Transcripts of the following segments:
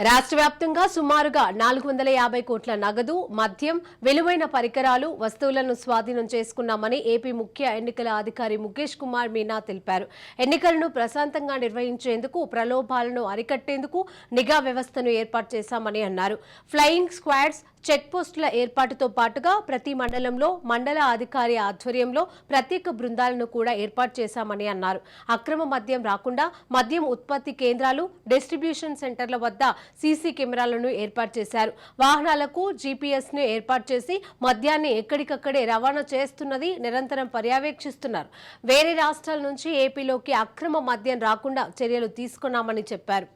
రాష్ట్ర వ్యాప్తంగా సుమారుగా 450 కోట్ల నగదు, మద్యం, విలువైన పరికరాలు, వస్తువులను స్వాధీనం చేసుకున్నామని ఏపీ ముఖ్య ఎన్నికల అధికారి ముఖేష్ కుమార్ మీనా తెలిపారు. ఎన్నికలను ప్రశాంతంగా నిర్వహించేందుకు, ప్రలోభాలను అరికట్టేందుకు నిఘా వ్యవస్థను ఏర్పాటు చేశామని అన్నారు. ఫ్లయింగ్ స్క్వాడ్స్, చెక్ పోస్టుల ఏర్పాటుతో పాటుగా ప్రతి మండలంలో మండల అధికారి ఆధ్వర్యంలో ప్రత్యేక బృందాలను కూడా ఏర్పాటు చేశామని అన్నారు. అక్రమ మద్యం రాకుండా మద్యం ఉత్పత్తి కేంద్రాలు, డిస్ట్రిబ్యూషన్ సెంటర్ల వద్ద సీసీ కెమెరాలను ఏర్పాటు చేశారు. వాహనాలకు జీపీఎస్ ను ఏర్పాటు చేసి మద్యాన్ని ఎక్కడికక్కడే రవాణా చేస్తున్నది నిరంతరం పర్యవేక్షిస్తున్నారు. వేరే రాష్ట్రాల నుంచి ఏపీలోకి అక్రమ మద్యం రాకుండా చర్యలు తీసుకున్నామని చెప్పారు.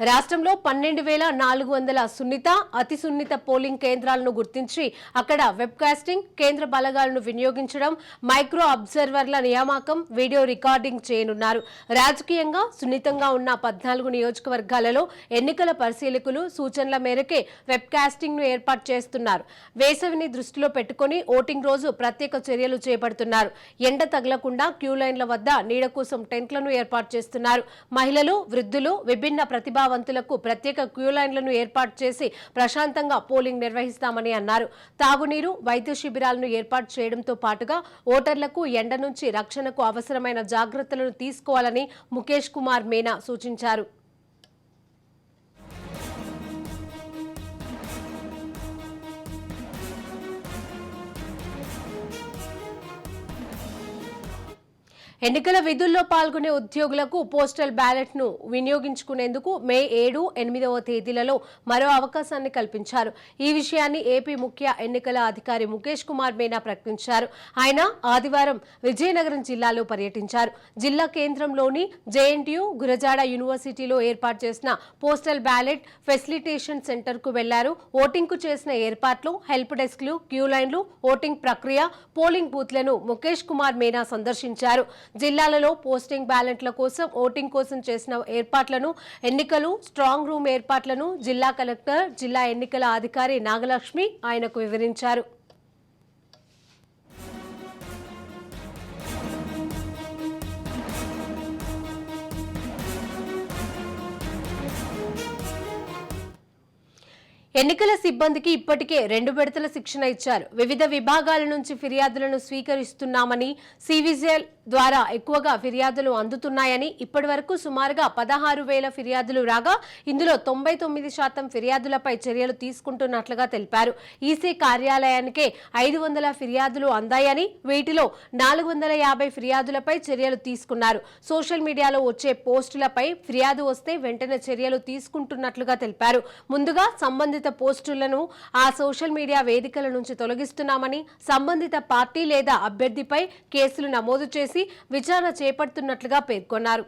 రాష్ట్రంలో 12,400 సున్నిత, అతి సున్నిత పోలింగ్ కేంద్రాలను గుర్తించి అక్కడ వెబ్ కాస్టింగ్, కేంద్ర బలగాలను వినియోగించడం, మైక్రో అబ్జర్వర్ల నియామకం, వీడియో రికార్డింగ్ చేయనున్నారు. రాజకీయంగా సున్నితంగా ఉన్న 14 నియోజకవర్గాలలో ఎన్నికల పరిశీలకులు సూచనల మేరకే వెబ్ కాస్టింగ్ ను ఏర్పాటు చేస్తున్నారు. వేసవిని దృష్టిలో పెట్టుకుని ఓటింగ్ రోజు ప్రత్యేక చర్యలు చేపడుతున్నారు. ఎండ తగలకుండా క్యూ లైన్ల వద్ద నీడ కోసం టెంట్లను ఏర్పాటు చేస్తున్నారు. మహిళలు, వృద్ధులు, విభిన్న ప్రతిభావంతులకు ప్రత్యేక క్యూ లైన్లను ఏర్పాటు చేసి ప్రశాంతంగా పోలింగ్ నిర్వహిస్తామని అన్నారు. తాగునీరు, వైద్య శిబిరాలను ఏర్పాటు చేయడంతో పాటుగా ఓటర్లకు ఎండ నుంచి రక్షణకు అవసరమైన జాగ్రత్తలను తీసుకోవాలని ముఖేష్ కుమార్ మీనా సూచించారు. ఎన్నికల విధుల్లో పాల్గొనే ఉద్యోగులకు పోస్టల్ బ్యాలెట్ ను వినియోగించుకునేందుకు మే 7, 8వ తేదీలలో మరో అవకాశాన్ని కల్పించారు. ఈ విషయాన్ని ఏపీ ముఖ్య ఎన్నికల అధికారి ముఖేష్ కుమార్ మీనా ప్రకటించారు. ఆయన ఆదివారం విజయనగరం జిల్లాలో పర్యటించారు. జిల్లా కేంద్రంలోని జేఎన్టీయూ, గురజాడ యూనివర్సిటీలో ఏర్పాటు చేసిన పోస్టల్ బ్యాలెట్ ఫెసిలిటేషన్ సెంటర్ కు వెళ్లారు. ఓటింగ్ కు చేసిన ఏర్పాట్లు, హెల్ప్ డెస్క్లు, క్యూ లైన్లు, ఓటింగ్ ప్రక్రియ, పోలింగ్ బూత్లను ముఖేష్ కుమార్ మీనా సందర్శించారు. జిల్లాలలో పోస్టింగ్ బ్యాలెట్ల కోసం, ఓటింగ్ కోసం చేసిన ఏర్పాట్లను, ఎన్నికలు స్ట్రాంగ్ రూమ్ ఏర్పాట్లను జిల్లా కలెక్టర్, జిల్లా ఎన్నికల అధికారి నాగలక్ష్మి ఆయనకు వివరించారు. ఎన్నికల సిబ్బందికి ఇప్పటికే 2 విడతల శిక్షణ ఇచ్చారు. వివిధ విభాగాల నుంచి ఫిర్యాదులను స్వీకరిస్తున్నామని, సివిజిల్ ద్వారా ఎక్కువగా ఫిర్యాదులు అందుతున్నాయని, ఇప్పటి వరకు సుమారుగా 16,000 ఫిర్యాదులు రాగా ఇందులో 99% ఫిర్యాదులపై చర్యలు తీసుకుంటున్నట్లుగా తెలిపారు. ఈసీ కార్యాలయానికే 500 ఫిర్యాదులు అందాయని, వీటిలో 450 ఫిర్యాదులపై చర్యలు తీసుకున్నారు. సోషల్ మీడియాలో వచ్చే పోస్టులపై ఫిర్యాదు వస్తే వెంటనే చర్యలు తీసుకుంటున్నట్లుగా తెలిపారు. ముందుగా సంబంధిత పోస్టులను ఆ సోషల్ మీడియా వేదికల నుంచి తొలగిస్తున్నామని, సంబంధిత పార్టీ లేదా అభ్యర్థిపై కేసులు నమోదు చేసి విచారణ చేపడుతున్నట్లుగా పేర్కొన్నారు.